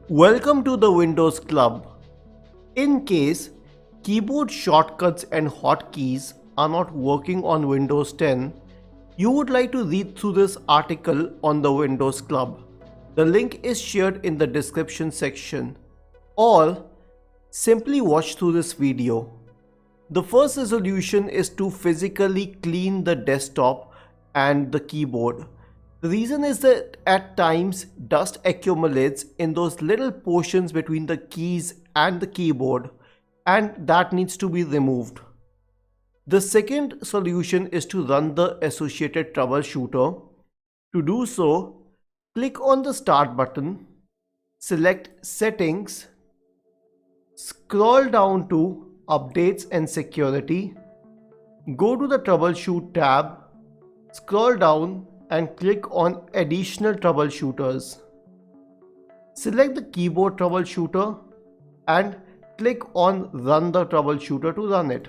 Welcome to the Windows Club. In case keyboard shortcuts and hotkeys are not working on Windows 10, you would like to read through this article on the Windows Club. The link is shared in the description section. Or simply watch through this video. The first resolution is to physically clean the desktop and the keyboard. The reason is that at times dust accumulates in those little portions between the keys and the keyboard, and that needs to be removed. The second solution is to run the associated troubleshooter. To do so, click on the Start button, select Settings, scroll down to Updates and Security, go to the Troubleshoot tab, scroll down and click on Additional Troubleshooters. Select the keyboard troubleshooter and click on Run the troubleshooter to run it.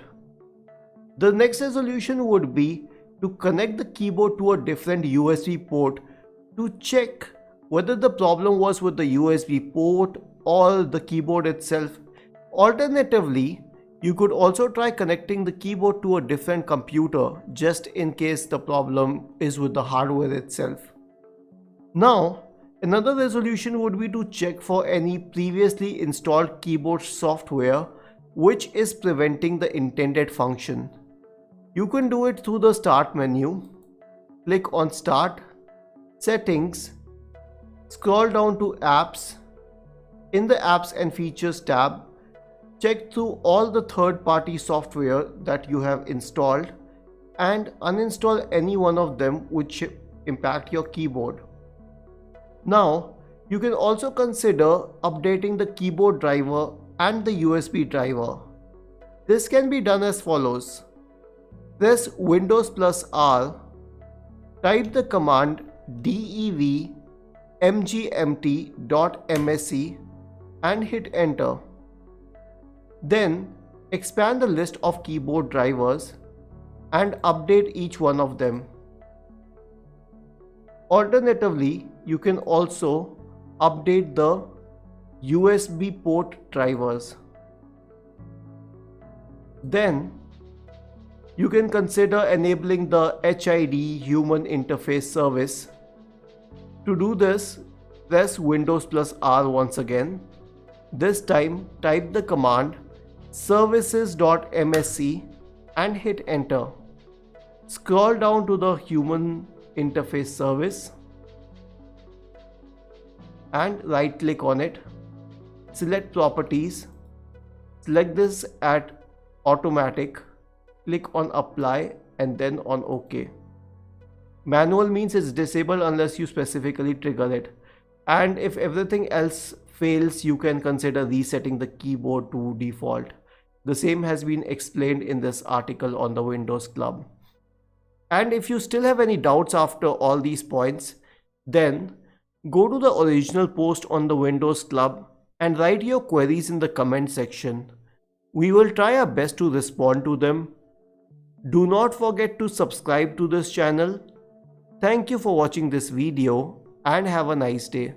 The next resolution would be to connect the keyboard to a different USB port to check whether the problem was with the USB port or the keyboard itself. Alternatively, you could also try connecting the keyboard to a different computer just in case the problem is with the hardware itself. Now, another resolution would be to check for any previously installed keyboard software which is preventing the intended function. You can do it through the Start menu, click on Start, Settings, scroll down to Apps. In the Apps and Features tab, check through all the third-party software that you have installed and uninstall any one of them which impact your keyboard. Now, you can also consider updating the keyboard driver and the USB driver. This can be done as follows. Press Windows plus R, type the command dev mgmt.msc and hit enter. Then expand the list of keyboard drivers and update each one of them. Alternatively, you can also update the USB port drivers. Then you can consider enabling the HID Human Interface Service. To do this, press Windows plus R once again. This time type the command services.msc and hit enter. Scroll down to the Human Interface Service and right click on it. Select Properties. Select this at Automatic. Click on Apply and then on OK. Manual means it's disabled unless you specifically trigger it. And if everything else fails, you can consider resetting the keyboard to default. The same has been explained in this article on the Windows Club. And if you still have any doubts after all these points, then go to the original post on the Windows Club and write your queries in the comment section. We will try our best to respond to them. Do not forget to subscribe to this channel. Thank you for watching this video and have a nice day.